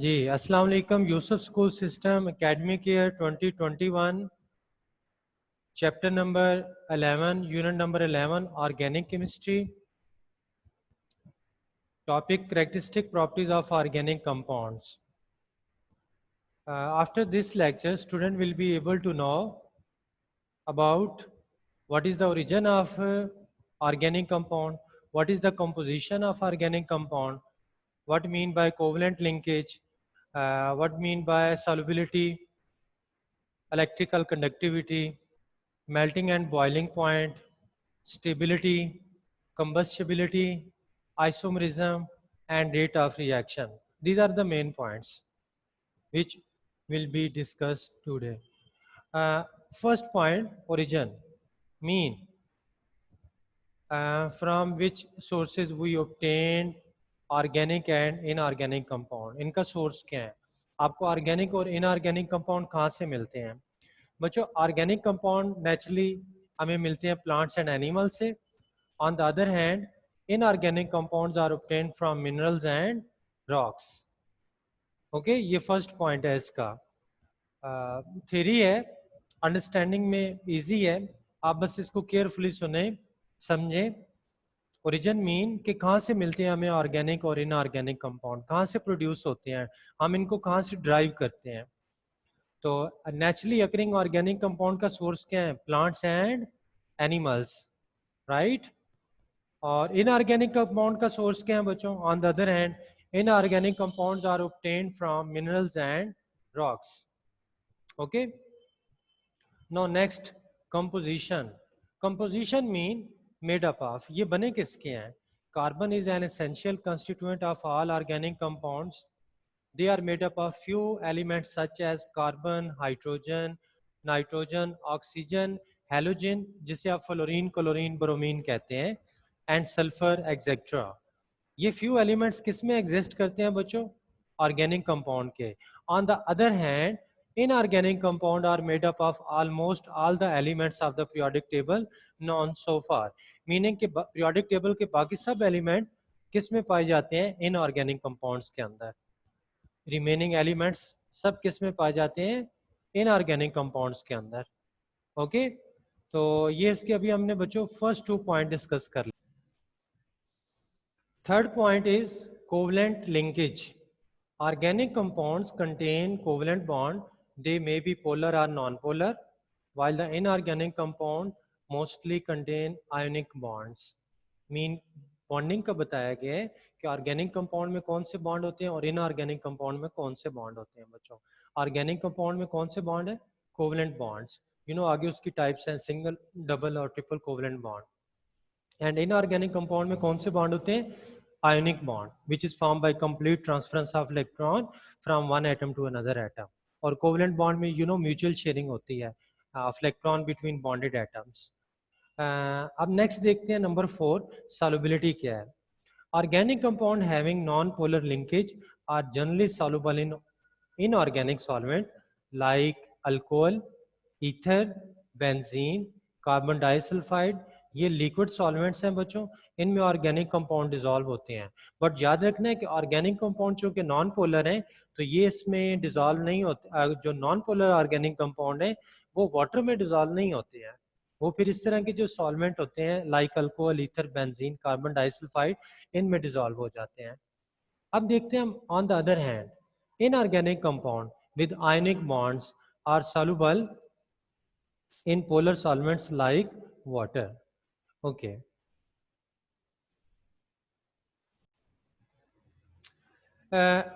जी अस्सलाम वालेकुम। Yusuf school system academic year 2021 chapter number 11 unit number 11 organic chemistry. Topic characteristic properties of organic compounds. After this lecture, student will be able to know about what is the origin of organic compound, what is the composition of organic compound, what mean by covalent linkage, what mean by solubility, electrical conductivity, melting and boiling point, stability, combustibility, isomerism, and rate of reaction. These are the main points which will be discussed today. First point, origin, mean from which sources we obtain organic and inorganic compound. इनका source क्या है, आपको organic और inorganic compound कहाँ से मिलते हैं बच्चों? ऑर्गेनिक कंपाउंड नेचुरली हमें मिलते हैं प्लांट्स एंड एनिमल से। On the other hand inorganic compounds are obtained from minerals and rocks. Okay, ये फर्स्ट पॉइंट है इसका। थ्योरी है, अंडरस्टैंडिंग में इजी है, आप बस इसको केयरफुली सुने समझें। ओरिजिन मीन कि कहाँ से मिलते हैं हमें ऑर्गेनिक और इनऑर्गेनिक कंपाउंड, कहाँ से प्रोड्यूस होते हैं, हम इनको कहाँ से ड्राइव करते हैं। तो नेचुरली अकरिंग ऑर्गेनिक कंपाउंड का सोर्स क्या है? Plants and animals, right. और इनऑर्गेनिक कंपाउंड का सोर्स क्या है बच्चों? On the other hand inorganic compounds are obtained from minerals and rocks. Okay, now next, composition. Composition mean made up of, ये बने किसके हैं? Carbon is an essential constituent of all organic compounds. They are made up of few elements such as carbon, hydrogen, nitrogen, oxygen, halogen, जिसे आप fluorine, chlorine, bromine कहते हैं, and sulfur, etc. ये few elements किस में exist करते हैं बच्चों? Organic compound के। On the other hand, inorganic compound are made up of almost all the elements of the periodic table known so far. Meaning कि periodic table के बाकी सब element किस में पाए जाते हैं? Inorganic compounds के अंदर। रिमेनिंग एलिमेंट्स सब किस में पाए जाते हैं? इनऑर्गेनिक कंपाउंड्स के अंदर। ओके, तो ये इसके अभी हमने बच्चों फर्स्ट 2 पॉइंट डिस्कस कर लिए। Third point is covalent linkage. Organic compounds contain covalent bond, they may be polar और non polar, while the inorganic compound mostly contain ionic bonds. Mean bonding का बताया गया है कि ऑर्गेनिक कंपाउंड में कौन से बॉन्ड होते हैं और इनऑर्गेनिक कंपाउंड में कौन से बॉन्ड होते हैं बच्चों। ऑर्गेनिक कंपाउंड में कौन से बॉन्ड है? Covalent bonds. यू नो आगे उसकी टाइप्स हैं, सिंगल, डबल और triple covalent bond. And inorganic compound में कौन से बॉन्ड होते हैं? Ionic bond, which is form by complete transference of electron from one atom to another atom. और कोवलेंट बॉन्ड में यू नो म्यूचुअल शेयरिंग होती है of electron between bonded atoms. अब नेक्स्ट देखते हैं नंबर 4, सॉल्युबिलिटी क्या है। Organic compound having non polar linkage are generally soluble in inorganic solvent like alcohol, ether, benzene, carbon disulphide. ये liquid solvents हैं बच्चों, इनमें ऑर्गेनिक कंपाउंड डिजॉल्व होते हैं। बट याद रखना है कि ऑर्गेनिक कंपाउंड जो कि नॉन पोलर हैं तो ये इसमें डिजॉल्व नहीं होते। जो नॉन पोलर ऑर्गेनिक कंपाउंड है वो वाटर में डिजॉल्व नहीं होते हैं, वो फिर इस तरह के जो सॉल्वेंट होते हैं like alcohol, ether, benzene, carbon disulphide, इनमें डिजॉल्व हो जाते हैं। अब देखते हैं हम on the other hand inorganic compound with ionic bonds are soluble in polar solvents like water. Okay.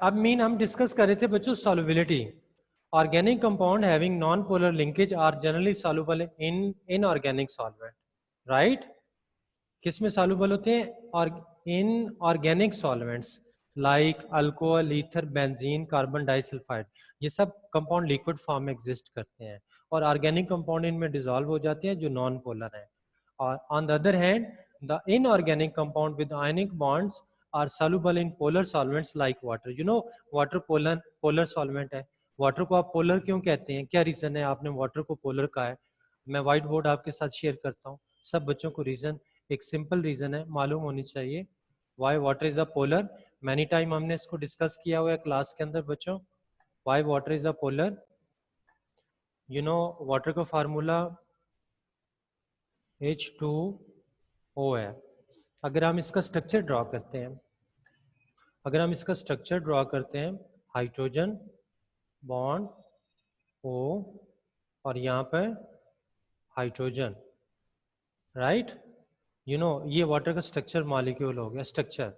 अब मीन हम डिस्कस कर रहे थे बच्चों solubility. Organic compound having non polar linkage are generally soluble in inorganic solvent, right. किस में soluble होते हैं? और इन organic solvents like alcohol, ether, benzene, carbon disulphide. ये सब कंपाउंड लिक्विड फॉर्म में एग्जिस्ट करते हैं और ऑर्गेनिक कंपाउंड इनमें डिसॉल्व हो जाते हैं जो नॉन पोलर हैं। और on the other hand the inorganic compound with ionic bonds are soluble in polar solvents like water. You know water polar solvent है। वाटर को आप पोलर क्यों कहते हैं? क्या रीज़न है आपने वाटर को पोलर कहा है? मैं वाइट बोर्ड आपके साथ शेयर करता हूँ, सब बच्चों को रीज़न, एक सिंपल रीज़न है, मालूम होनी चाहिए। Y water is a polar? Many time हमने इसको डिस्कस किया हुआ है क्लास के अंदर बच्चों। Y water is a polar, you know water का फार्मूला H2O है। अगर हम इसका स्ट्रक्चर ड्रॉ करते हैं, अगर हम इसका स्ट्रक्चर ड्रॉ करते हैं, हाइड्रोजन बॉन्ड O और यहाँ पर हाइड्रोजन, राइट, यू नो ये वाटर का स्ट्रक्चर मॉलिक्यूल हो गया स्ट्रक्चर।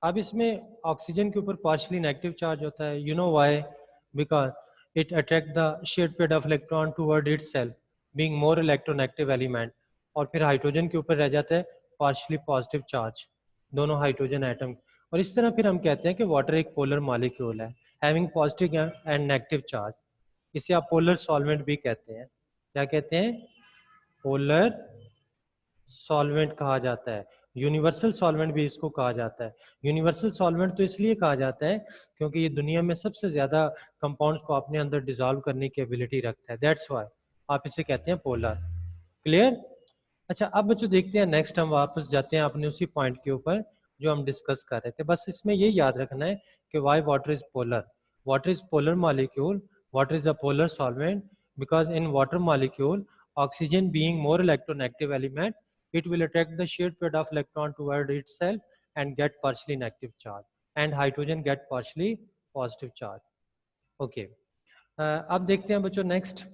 अब इसमें ऑक्सीजन के ऊपर पार्शली नेगेटिव चार्ज होता है, you know why, because it attract the shared pair of electron toward itself being more electronegative element, और फिर हाइड्रोजन के ऊपर रह जाता है पार्शली पॉजिटिव चार्ज, दोनों हाइड्रोजन एटम। और इस तरह फिर हम कहते हैं कि वाटर एक पोलर मॉलिक्यूल है having positive and negative charge. इसे आप पोलर सॉल्वेंट भी कहते हैं। क्या कहते हैं? पोलर सॉल्वेंट कहा जाता है। यूनिवर्सल सॉल्वेंट भी इसको कहा जाता है। यूनिवर्सल सॉल्वेंट तो इसलिए कहा जाता है क्योंकि ये दुनिया में सबसे ज़्यादा कंपाउंड्स को अपने अंदर डिसॉल्व करने की एबिलिटी रखता है, दैट्स वाई आप इसे कहते हैं पोलर। क्लियर? अच्छा, अब बच्चों देखते हैं नेक्स्ट, हम वापस जाते हैं अपने उसी पॉइंट के ऊपर जो हम डिस्कस कर रहे थे। बस इसमें ये याद रखना है कि Y water is polar. Water is polar molecule, water is a polar solvent because in water molecule oxygen being more electronegative element, it will attract the shared pair of electron toward itself and get partially negative charge, and hydrogen get partially positive charge. Okay, अब देखते हैं बच्चों next.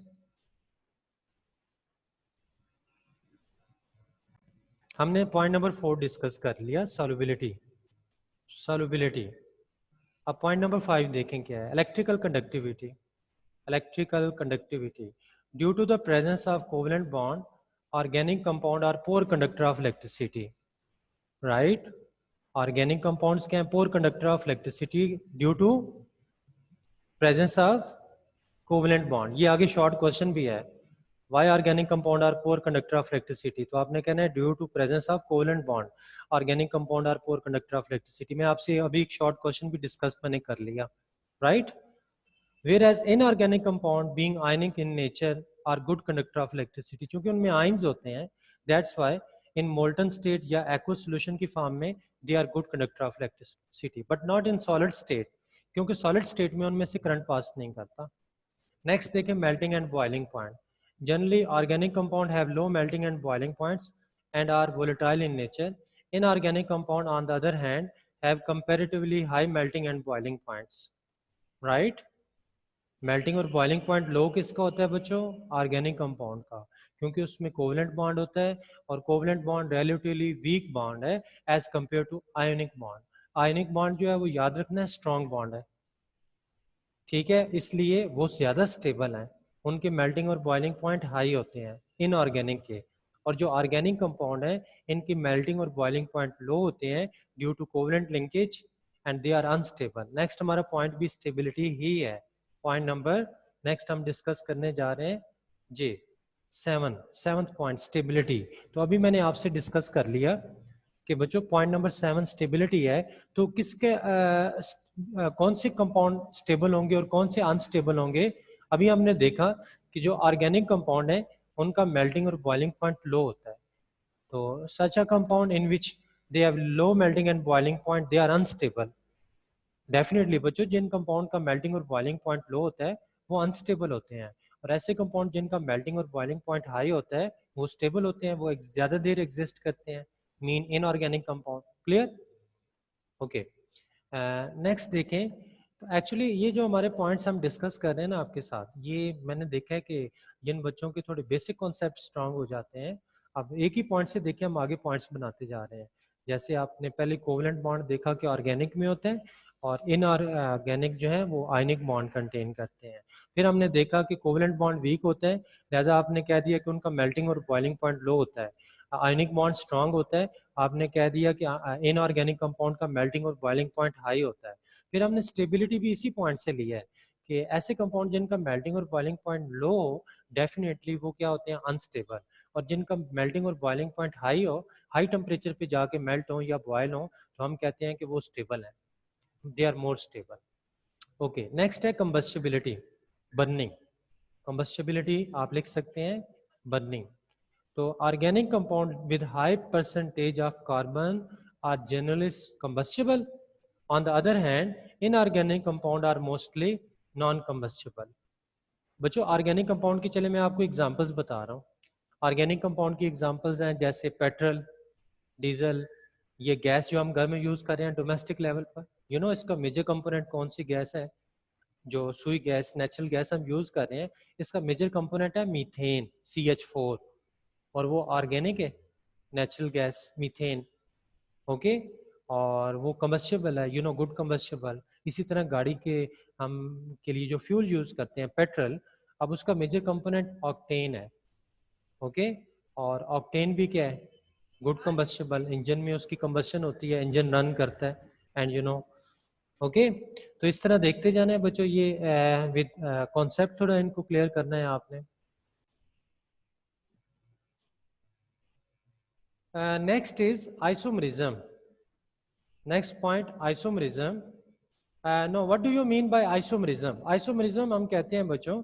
हमने point number 4 discuss कर लिया, solubility. Solubility. अब point number 5 देखें क्या है, electrical conductivity. Electrical conductivity, due to the presence of covalent bond organic compound are poor conductor of electricity, right. Organic compounds क्या है? Poor conductor of electricity due to presence of covalent bond. ये आगे short question भी है, why organic compound are poor conductor of electricity, तो आपने कहना है due to presence of covalent bond organic compound are poor conductor of electricity. मैं आपसे अभी एक शॉर्ट क्वेश्चन भी डिस्कस मैंने कर लिया, right. Whereas inorganic compound being ionic in nature are good conductor of electricity, क्योंकि उनमें आयन्स होते हैं, that's why in molten state या aqueous solution की फॉर्म में they are good conductor of electricity, but not in solid state, क्योंकि solid state में उनमें से करंट पास नहीं करता। नेक्स्ट देखें melting and boiling point. Generally organic compound have low melting and boiling points and are volatile in nature. Inorganic compound on the other hand have comparatively high melting and boiling points, right? Melting और boiling point लो किसका होता है बच्चों? Organic compound का, क्योंकि उसमें covalent bond होता है और covalent bond relatively weak bond है as compare to ionic bond. Ionic bond जो है वो याद रखना है स्ट्रॉन्ग बॉन्ड है, ठीक है, इसलिए वो ज़्यादा स्टेबल हैं, उनके मेल्टिंग और बॉइलिंग पॉइंट हाई होते हैं इनऑर्गेनिक के। और जो ऑर्गेनिक कंपाउंड है इनकी मेल्टिंग और बॉइलिंग पॉइंट लो होते हैं due to covalent linkage and they are unstable. Next हमारा पॉइंट भी स्टेबिलिटी ही है। पॉइंट नंबर नेक्स्ट हम डिस्कस करने जा रहे हैं जी 7th पॉइंट स्टेबिलिटी। तो अभी मैंने आपसे डिस्कस कर लिया कि बच्चों पॉइंट नंबर 7 स्टेबिलिटी है, तो किसके कौन से कंपाउंड स्टेबल होंगे और कौन से अनस्टेबल होंगे। अभी हमने देखा कि जो ऑर्गेनिक कंपाउंड है उनका मेल्टिंग और बॉइलिंग पॉइंट लो होता है, तो such a compound in which they have low melting and boiling point they are unstable. Definitely बच्चों जिन कंपाउंड का मेल्टिंग और बॉइलिंग पॉइंट लो होता है वो अनस्टेबल होते हैं, और ऐसे कंपाउंड जिनका मेल्टिंग और बॉइलिंग पॉइंट हाई होता है वो स्टेबल होते हैं, वो ज़्यादा देर एग्जिस्ट करते हैं, mean inorganic compound. Clear? Okay, next देखें। तो एक्चुअली ये जो हमारे पॉइंट्स हम डिस्कस कर रहे हैं ना आपके साथ, ये मैंने देखा है कि जिन बच्चों के थोड़े बेसिक कॉन्सेप्ट स्ट्रांग हो जाते हैं, अब एक ही पॉइंट से देखिए हम आगे पॉइंट्स बनाते जा रहे हैं। जैसे आपने पहले कोवेलेंट बॉन्ड देखा कि ऑर्गेनिक में होते हैं और इनऑर्गेनिक जो है वो आयनिक बॉन्ड कंटेन करते हैं। फिर हमने देखा कि कोवेलेंट बॉन्ड वीक होते हैं, लिहाजा आपने कह दिया कि उनका मेल्टिंग और बॉइलिंग पॉइंट लो होता है। आयनिक बॉन्ड स्ट्रांग होता है, आपने कह दिया कि इनऑर्गेनिक कंपाउंड का मेल्टिंग और बॉइलिंग पॉइंट हाई होता है। फिर हमने स्टेबिलिटी भी इसी पॉइंट से लिया है कि ऐसे कंपाउंड जिनका मेल्टिंग और बॉइलिंग पॉइंट लो हो डेफिनेटली वो क्या होते हैं? अनस्टेबल। और जिनका मेल्टिंग और बॉइलिंग पॉइंट हाई हो, हाई टेम्परेचर पे जाके मेल्ट हो या बॉयल हो, तो हम कहते हैं कि वो स्टेबल है, they are more stable. Okay, next है कंबस्टिबिलिटी, बर्निंग। कंबस्टिबिलिटी आप लिख सकते हैं बर्निंग। तो organic compound with high percentage of carbon are generally combustible. On the other hand, inorganic compound are mostly non-combustible. बच्चों ऑर्गेनिक कंपाउंड की चले मैं आपको एग्जांपल्स बता रहा हूँ. ऑर्गेनिक कंपाउंड की एग्जांपल्स हैं जैसे पेट्रोल, डीजल, ये गैस जो हम घर में यूज़ कर रहे हैं डोमेस्टिक लेवल पर. इसका मेजर कंपोनेंट कौन सी गैस है? जो सुई गैस, नेचुरल गैस हम यूज़ कर रहे हैं, इसका मेजर कंपोनेंट है मीथेन, CH4, और वो ऑर्गेनिक है, नेचुरल गैस मीथेन. ओके, और वो कम्बस्टिबल है, गुड कम्बस्टिबल. इसी तरह गाड़ी के हम के लिए जो फ्यूल यूज़ करते हैं पेट्रोल, अब उसका मेजर कंपोनेंट ऑक्टेन है. ओके, और ऑक्टेन भी क्या है? Good combustible. इंजन में उसकी कम्बस्शन होती है, इंजन रन करता है. एंड ओके, तो इस तरह देखते जाना है बच्चों. ये विद कॉन्सेप्ट थोड़ा इनको क्लियर करना है आपने. Next is isomerism. Next point isomerism. No, what do you mean by isomerism? Isomerism हम कहते हैं बच्चों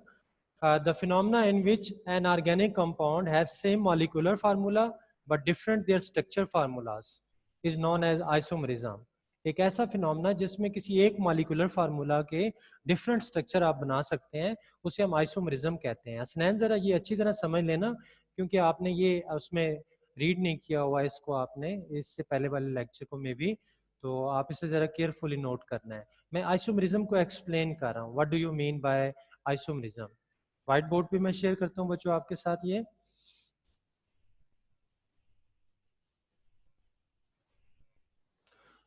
the phenomena in which an organic compound have same molecular formula but different their structure formulas is known as isomerism. एक ऐसा phenomena जिसमें किसी एक molecular formula के डिफरेंट स्ट्रक्चर आप बना सकते हैं, उसे हम आइसोमरिज्म कहते हैं. हसनैन ज़रा ये अच्छी तरह समझ लेना, क्योंकि आपने ये उसमें रीड नहीं किया हुआ इसको, आपने इससे पहले वाले लेक्चर को में भी, तो आप इसे ज़रा केयरफुली नोट करना है. मैं आइसोमरिज्म को एक्सप्लेन कर रहा हूँ. What do you mean by isomerism? White board पे मैं शेयर करता हूँ बच्चों आपके साथ. ये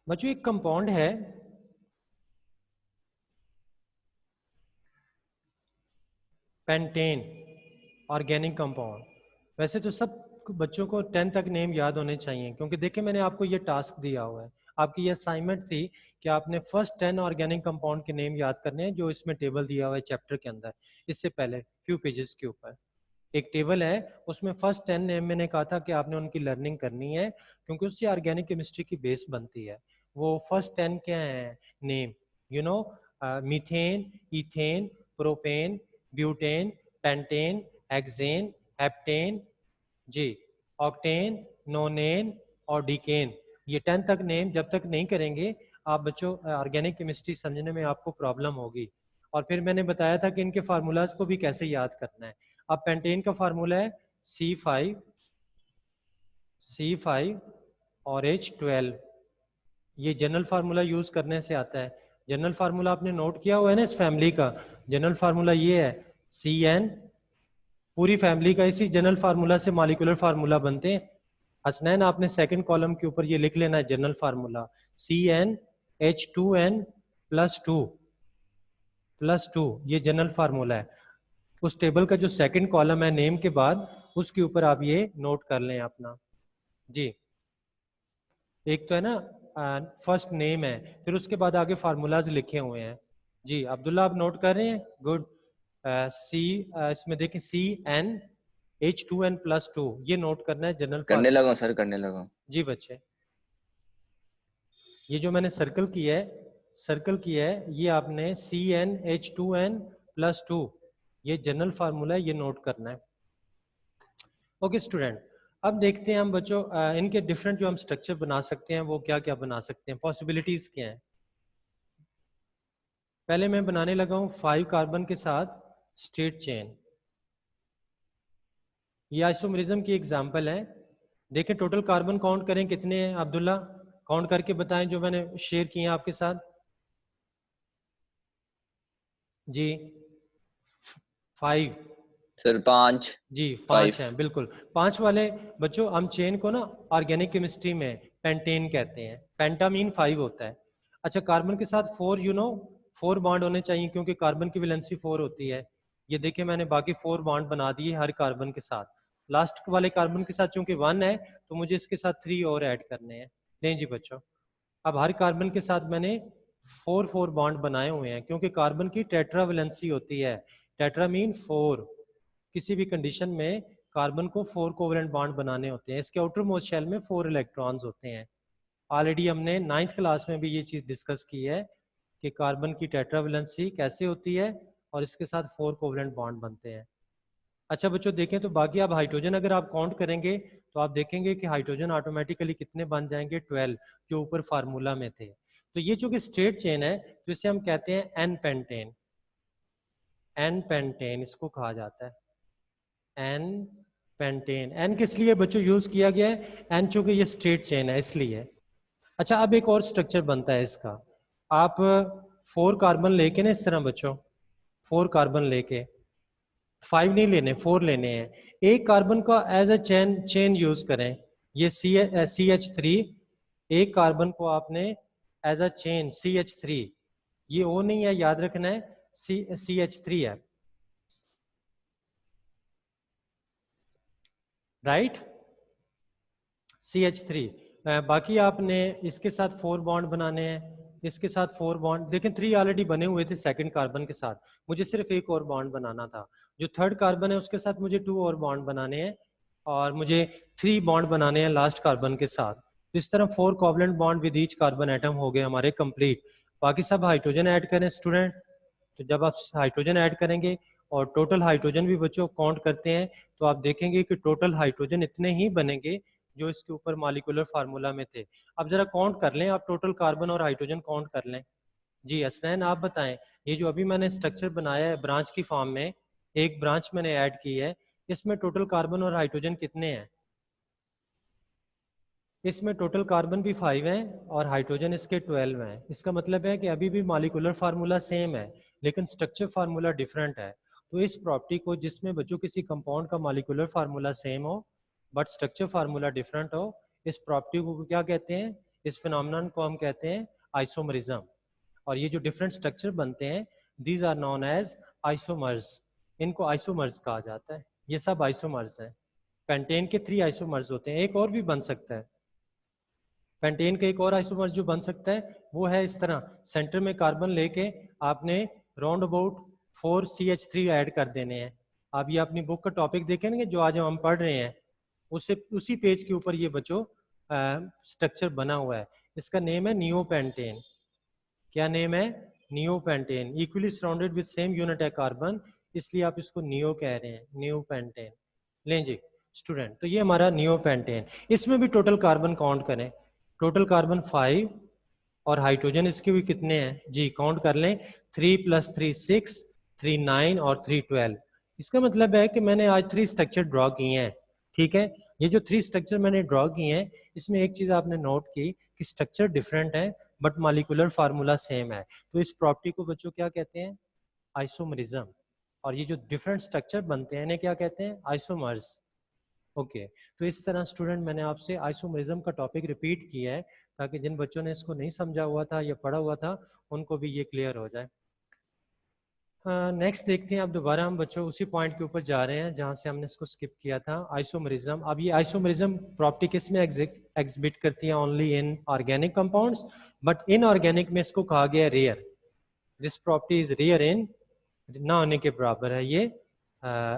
बच्चों एक कंपाउंड है, पेंटेन, ऑर्गेनिक कंपाउंड. वैसे तो सब बच्चों को 10 तक नेम याद होने चाहिए, क्योंकि देखिए मैंने आपको ये टास्क दिया हुआ है, आपकी ये असाइनमेंट थी कि आपने फर्स्ट 10 ऑर्गेनिक कंपाउंड के नेम याद करने हैं जो इसमें टेबल दिया हुआ है चैप्टर के अंदर. इससे पहले फ्यू पेजेस के ऊपर एक टेबल है, उसमें फर्स्ट 10 नेम मैंने कहा था कि आपने उनकी लर्निंग करनी है, क्योंकि उससे ऑर्गेनिक केमिस्ट्री की बेस बनती है. वो फर्स्ट 10 क्या है name? Methane, ethane, propane, butane, pentane, hexane, heptane, जी, ऑक्टेन, नोनेन और डिकेन. ये 10 तक नेम जब तक नहीं करेंगे आप बच्चों, ऑर्गेनिक केमिस्ट्री समझने में आपको प्रॉब्लम होगी. और फिर मैंने बताया था कि इनके फार्मूलाज को भी कैसे याद करना है. अब पेंटेन का फार्मूला है C5 और H12. ये जनरल फार्मूला यूज करने से आता है. जनरल फार्मूला आपने नोट किया हुआ है ना इस फैमिली का. जनरल फार्मूला ये है CN. पूरी फैमिली का इसी जनरल फार्मूला से मॉलिक्यूलर फार्मूला बनते हैं. हसनैन आपने सेकंड कॉलम के ऊपर ये लिख लेना है जनरल फार्मूला CnH2n +2, ये जनरल फार्मूला है. उस टेबल का जो सेकंड कॉलम है नेम के बाद, उसके ऊपर आप ये नोट कर लें अपना. जी, एक तो है ना फर्स्ट नेम है, फिर उसके बाद आगे फार्मूलाज लिखे हुए हैं. जी अब्दुल्ला, आप नोट कर रहे हैं? गुड. इसमें देखें CnH2n+2, ये नोट करना है जनरल करने फार्मूला. लगा सर, करने लगा. जी बच्चे, ये जो मैंने सर्कल किया है ये आपने CnH2n+2, ये जनरल फार्मूला है, ये नोट करना है. ओके स्टूडेंट, अब देखते हैं हम बच्चों इनके डिफरेंट जो हम स्ट्रक्चर बना सकते हैं वो क्या क्या बना सकते हैं, पॉसिबिलिटीज क्या हैं. पहले मैं बनाने लगा हूँ 5 कार्बन के साथ स्ट्रेट चेन. ये आइसोमरिज्म की एग्जांपल है. देखें टोटल कार्बन काउंट करें कितने हैं अब्दुल्ला, काउंट करके बताएं जो मैंने शेयर किए हैं आपके साथ. जी 5 सर 5. जी 5 हैं, बिल्कुल 5 वाले बच्चों. हम चेन को ना ऑर्गेनिक केमिस्ट्री में पेंटेन कहते हैं. पेंटा मीन 5 होता है. अच्छा, कार्बन के साथ 4 बॉन्ड होने चाहिए, क्योंकि कार्बन की वैलेंसी 4 होती है. ये देखिए मैंने बाकी 4 बॉन्ड बना दिए हर कार्बन के साथ. लास्ट वाले कार्बन के साथ चूंकि 1 है तो मुझे इसके साथ 3 और ऐड करने हैं. नहीं जी बच्चों, अब हर कार्बन के साथ मैंने 4 बॉन्ड बनाए हुए हैं, क्योंकि कार्बन की टेट्रा वैलेंसी होती है. Tetra mean 4. किसी भी कंडीशन में कार्बन को 4 कोवेलेंट बॉन्ड बनाने होते हैं. इसके आउटर मोस्ट शेल में 4 इलेक्ट्रॉन्स होते हैं. ऑलरेडी हमने 9th क्लास में भी ये चीज़ डिस्कस की है कि कार्बन की टेट्रावैलेंसी कैसे होती है और इसके साथ 4 कोवेलेंट बॉन्ड बनते हैं. अच्छा बच्चों देखें तो बाकी आप हाइड्रोजन अगर आप काउंट करेंगे तो आप देखेंगे कि हाइड्रोजन ऑटोमेटिकली कितने बन जाएंगे, 12, जो ऊपर फार्मूला में थे. तो ये चूंकि स्ट्रेट चेन है तो इसे हम कहते हैं एन पेंटेन। एन पेंटेन इसको कहा जाता है, एन पेंटेन। एन किस लिए बच्चों यूज किया गया है? एन चूंकि ये स्ट्रेट चेन है इसलिए। अच्छा, अब एक और स्ट्रक्चर बनता है इसका। आप 4 कार्बन लेके ना इस तरह बच्चों, 4 कार्बन लेके, 5 नहीं लेने, 4 लेने हैं। एक कार्बन का एज अ चेन यूज करें, ये CH3। एक कार्बन को आपने एज अ चेन CH3, ये O नहीं है, याद रखना है, CH3 है, राइट, CH3। बाकी आपने इसके साथ 4 बॉन्ड बनाने हैं, इसके साथ 4 बॉन्ड, देखें 3 ऑलरेडी बने हुए थे सेकंड कार्बन के साथ, मुझे सिर्फ एक और बॉन्ड बनाना था। जो थर्ड कार्बन है उसके साथ मुझे 2 और बॉन्ड बनाने हैं, और मुझे 3 बॉन्ड बनाने हैं लास्ट कार्बन के साथ। तो इस तरह 4 covalent bond with each carbon atom हो गए हमारे कंप्लीट। बाकी सब हाइड्रोजन ऐड करें स्टूडेंट। तो जब आप हाइड्रोजन ऐड करेंगे और टोटल हाइड्रोजन भी बच्चों काउंट करते हैं, तो आप देखेंगे कि टोटल हाइड्रोजन इतने ही बनेंगे जो इसके ऊपर मॉलिक्यूलर फार्मूला में थे। अब जरा काउंट कर लें, आप टोटल कार्बन और हाइड्रोजन काउंट कर लें। जी हसनैन आप बताएं, ये जो अभी मैंने स्ट्रक्चर बनाया है ब्रांच की फॉर्म में, एक ब्रांच मैंने ऐड की है, इसमें टोटल कार्बन और हाइड्रोजन कितने हैं? इसमें टोटल कार्बन भी 5 हैं और हाइड्रोजन इसके 12 हैं। इसका मतलब है कि अभी भी मॉलिक्यूलर फार्मूला सेम है लेकिन स्ट्रक्चर फार्मूला डिफरेंट है। तो इस प्रॉपर्टी को, जिसमें बच्चों किसी कंपाउंड का मॉलिक्यूलर फार्मूला सेम हो बट स्ट्रक्चर फार्मूला डिफरेंट हो, इस प्रॉपर्टी को क्या कहते हैं? इस फिनोमेनन को हम कहते हैं आइसोमरिज्म। और ये जो डिफरेंट स्ट्रक्चर बनते हैं, these are known as isomers. इनको आइसोमर्स कहा जाता है। ये सब आइसोमर्स हैं। पेंटेन के 3 आइसोमर्स होते हैं, एक और भी बन सकता है। पेंटेन का एक और आइसोमर जो बन सकता है वो है इस तरह, सेंटर में कार्बन लेके आपने राउंड अबाउट 4 CH3 ऐड कर देने हैं। आप ये अपनी बुक का टॉपिक देखेंगे जो आज हम पढ़ रहे हैं, उसी पेज के ऊपर ये बच्चों स्ट्रक्चर बना हुआ है। इसका नेम है नियोपेंटेन। क्या नेम है? Neopentane. Equally surrounded with same unit है कार्बन, इसलिए आप इसको नियो कह रहे हैं, नियोपेंटेन। लें जी स्टूडेंट, तो ये हमारा नियोपेंटेन। इसमें भी टोटल कार्बन काउंट करें। टोटल कार्बन 5 और हाइड्रोजन इसके भी कितने हैं जी, काउंट कर लें। 3 + 3 6, 3 9 और 3 12। इसका मतलब है कि मैंने आज 3 स्ट्रक्चर ड्रॉ किए हैं, ठीक है। ये जो 3 स्ट्रक्चर मैंने ड्रॉ किए हैं, इसमें एक चीज़ आपने नोट की कि स्ट्रक्चर डिफरेंट है बट मॉलिक्यूलर फार्मूला सेम है। तो इस प्रॉपर्टी को बच्चों क्या कहते हैं? आइसोमरिज्म। और ये जो डिफरेंट स्ट्रक्चर बनते हैं इन्हें क्या कहते हैं? आइसोमर्स। ओके तो इस तरह स्टूडेंट मैंने आपसे आइसोमरिज्म का टॉपिक रिपीट किया है ताकि जिन बच्चों ने इसको नहीं समझा हुआ था या पढ़ा हुआ था उनको भी ये क्लियर हो जाए। नेक्स्ट देखते हैं, अब दोबारा हम बच्चों उसी पॉइंट के ऊपर जा रहे हैं जहाँ से हमने इसको स्किप किया था, आइसोमरिज्म। अब ये आइसोमरिज्म प्रॉपर्टी किस में एग्जिबिट करती है? Only in organic compounds, but inorganic में इसको कहा गया rare. This property is rare in, ना होने के बराबर है ये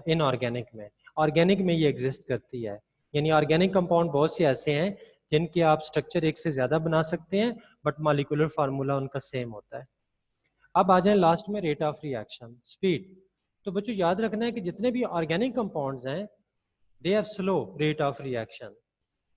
इनऑर्गेनिक में। ऑर्गेनिक में ये एग्जिस्ट करती है। यानी ऑर्गेनिक कंपाउंड बहुत से ऐसे हैं जिनके आप स्ट्रक्चर एक से ज़्यादा बना सकते हैं बट मॉलिक्यूलर फार्मूला उनका सेम होता है। अब आ जाए लास्ट में रेट ऑफ रिएक्शन, स्पीड। तो बच्चों याद रखना है कि जितने भी ऑर्गेनिक कंपाउंड्स हैं they have slow rate of reaction.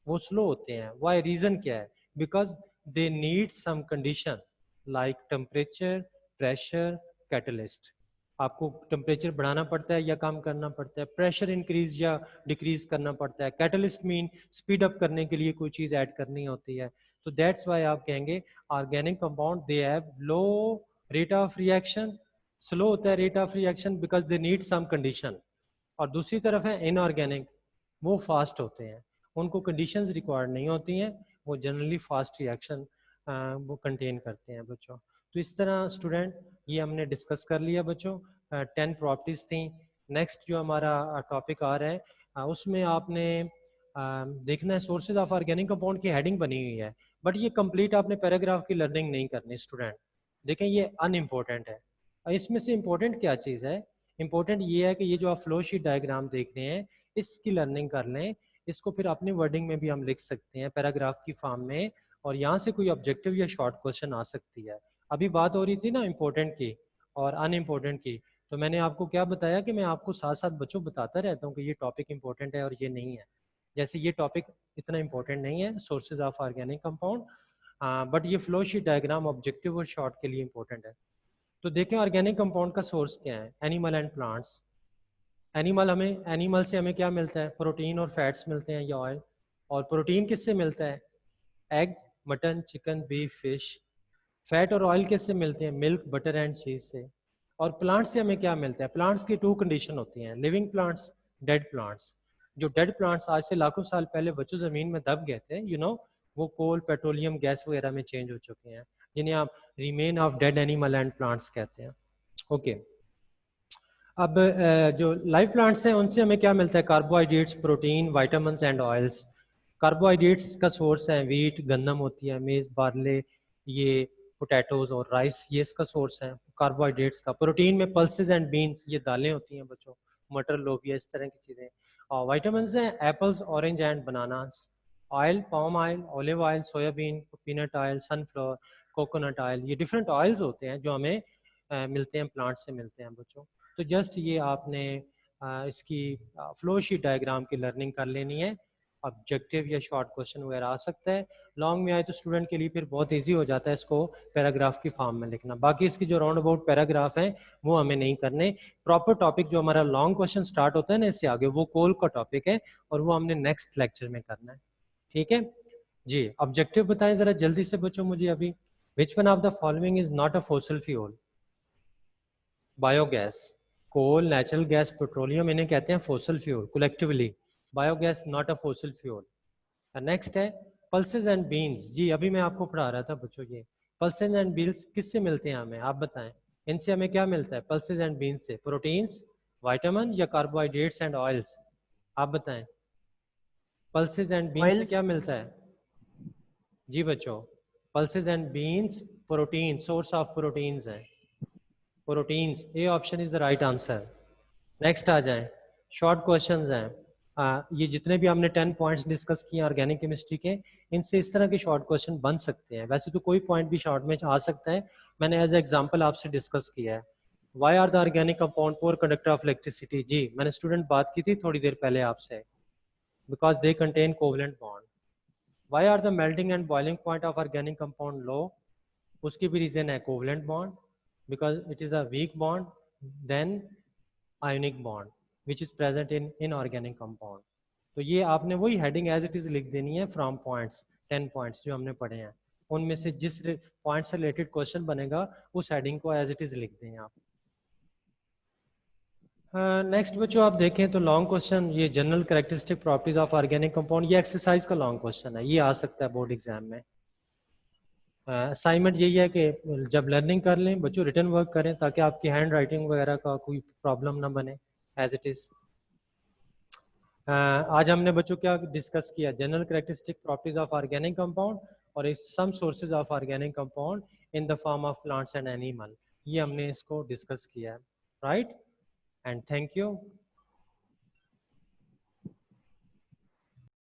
वो स्लो होते हैं। वाई? रीज़न क्या है? Because they need some condition like temperature, pressure, catalyst. आपको टेम्परेचर बढ़ाना पड़ता है या कम करना पड़ता है, प्रेशर इंक्रीज या डिक्रीज करना पड़ता है, कैटलिस्ट मीन स्पीड अप करने के लिए कोई चीज़ ऐड करनी होती है। तो दैट्स वाई आप कहेंगे organic compound they have low rate of reaction. Slow होता है rate of reaction because they need some condition. और दूसरी तरफ है इनऑर्गेनिक, वो फास्ट होते हैं, उनको कंडीशंस रिक्वायर्ड नहीं होती हैं, वो जनरली फास्ट रिएक्शन वो कंटेन करते हैं बच्चों। तो इस तरह स्टूडेंट ये हमने डिस्कस कर लिया बच्चों, 10 प्रॉपर्टीज़ थी। नेक्स्ट जो हमारा टॉपिक आ रहा है उसमें आपने देखना है सोर्सेज ऑफ ऑर्गेनिक कंपाउंड की हेडिंग बनी हुई है, बट ये कंप्लीट आपने पैराग्राफ की लर्निंग नहीं करनी स्टूडेंट। देखें ये अनइम्पोर्टेंट है। इसमें से इम्पोर्टेंट क्या चीज़ है? इम्पोर्टेंट ये है कि ये जो आप फ्लो शीट डायग्राम देख रहे हैं इसकी लर्निंग कर लें। इसको फिर अपनी वर्डिंग में भी हम लिख सकते हैं पैराग्राफ की फॉर्म में, और यहाँ से कोई ऑब्जेक्टिव या शॉर्ट क्वेश्चन आ सकती है। अभी बात हो रही थी ना इम्पोर्टेंट की और अनइम्पोर्टेंट की, तो मैंने आपको क्या बताया कि मैं आपको साथ साथ बच्चों बताता रहता हूँ कि ये टॉपिक इंपॉर्टेंट है और ये नहीं है। जैसे ये टॉपिक इतना इंपॉर्टेंट नहीं है, sources of organic compound, but ये फ्लो शीट डायग्राम ऑब्जेक्टिव और शॉर्ट के लिए इंपॉर्टेंट है। तो देखें ऑर्गेनिक कंपाउंड का सोर्स क्या है, एनिमल एंड प्लांट्स। एनिमल से हमें क्या मिलता है, प्रोटीन और फैट्स मिलते हैं या ऑयल। और प्रोटीन किससे मिलता है, egg, mutton, chicken, beef, fish. Fat और ऑयल किससे मिलते हैं, मिल्क, बटर एंड चीज से। और प्लांट्स से हमें क्या मिलता है, प्लांट्स की टू कंडीशन होती हैं, लिविंग प्लांट्स, डेड प्लांट्स। जो डेड प्लांट्स आज से लाखों साल पहले बच्चों ज़मीन में दब गए थे, वो कोल, पेट्रोलियम गैस वगैरह में चेंज हो चुके हैं, जिन्हें आप remain of dead animal and plants कहते हैं। ओके। अब जो लाइव प्लांट्स हैं उनसे हमें क्या मिलता है, carbohydrates, protein, vitamin and oils. Carbohydrates का सोर्स है वीट, गंदम होती है, मेज, बार्ले, ये पोटैटोज और राइस, ये इसका सोर्स है कार्बोहाइड्रेट्स का। प्रोटीन में पल्सेस एंड बीन्स, ये दालें होती हैं बच्चों, मटर, लोबिया, इस तरह की चीज़ें। और वाइटामिन हैं apples, orange and bananas. Oil, palm oil, olive oil, soybean, peanut oil, sunflower, coconut oil, ये डिफरेंट ऑयल्स होते हैं जो हमें मिलते हैं, प्लांट से मिलते हैं बच्चों। तो जस्ट ये आपने इसकी फ्लो शीट डायग्राम की लर्निंग कर लेनी है। ऑब्जेक्टिव या शॉर्ट क्वेश्चन वगैरह आ सकता है, लॉन्ग में आए तो स्टूडेंट के लिए फिर बहुत इजी हो जाता है इसको पैराग्राफ की फॉर्म में लिखना। बाकी इसकी जो राउंड अबाउट पैराग्राफ हैं वो हमें नहीं करने। प्रॉपर टॉपिक जो हमारा लॉन्ग क्वेश्चन स्टार्ट होता है ना इससे आगे, वो कोल का टॉपिक है और वो हमने नेक्स्ट लेक्चर में करना है। ठीक है जी। ऑब्जेक्टिव बताएं जरा जल्दी से बच्चों मुझे अभी। Which one of the following is not a fossil fuel, biogas, coal, natural gas, petroleum, इन्हें कहते हैं fossil fuel collectively. Biogas not a fossil fuel. Next है पल्सेस एंड बीन्स। जी अभी मैं आपको पढ़ा रहा था बच्चों, ये पल्सेस एंड बीन्स किससे मिलते हैं हमें, आप बताएं। इनसे हमें क्या मिलता है, पल्सेस एंड बीन्स से प्रोटीन्स, विटामिन या कार्बोहाइड्रेट्स एंड ऑयल्स, आप बताएं। पल्सेस एंड बीन्स से क्या ऑयल्स। मिलता है, जी बच्चों, pulses and beans protein, source of proteins है, proteins, A option is the right answer. Next आ जाएं, शॉर्ट क्वेश्चंस हैं। ये जितने भी हमने 10 पॉइंट्स डिस्कस किए ऑर्गेनिक केमिस्ट्री के, इनसे इस तरह के शॉर्ट क्वेश्चन बन सकते हैं। वैसे तो कोई पॉइंट भी शॉर्ट में आ सकता है, मैंने एज एग्जांपल आपसे डिस्कस किया है। Why are the organic compound poor conductor of electricity, जी मैंने स्टूडेंट बात की थी थोड़ी देर पहले आपसे, because they contain covalent bond. Why are the melting and boiling point of organic compound low, उसकी भी रीजन है covalent bond, because it is a weak bond than ionic bond which is present in inorganic compound. तो ये आपने वही heading as it is लिख देनी है फ्रॉम पॉइंट्स, 10 पॉइंट्स जो हमने पढ़े हैं उनमें से जिस पॉइंट से रिलेटेड क्वेश्चन बनेगा उस हेडिंग को एज इट इज लिख दें आप। नेक्स्ट बच्चों आप देखें तो लॉन्ग क्वेश्चन, ये general characteristic properties of organic compound, ये एक्सरसाइज का लॉन्ग क्वेश्चन है, ये आ सकता है बोर्ड एग्जाम में। असाइनमेंट यही है कि जब लर्निंग कर लें बच्चों रिटर्न वर्क करें ताकि आपकी हैंड राइटिंग वगैरह का कोई प्रॉब्लम ना बने, एज इट इज़। आज हमने बच्चों क्या डिस्कस किया, general characteristic properties of organic compound और some sources of organic compound in the form of plants and animal, ये हमने इसको डिस्कस किया है, राइट। And thank you.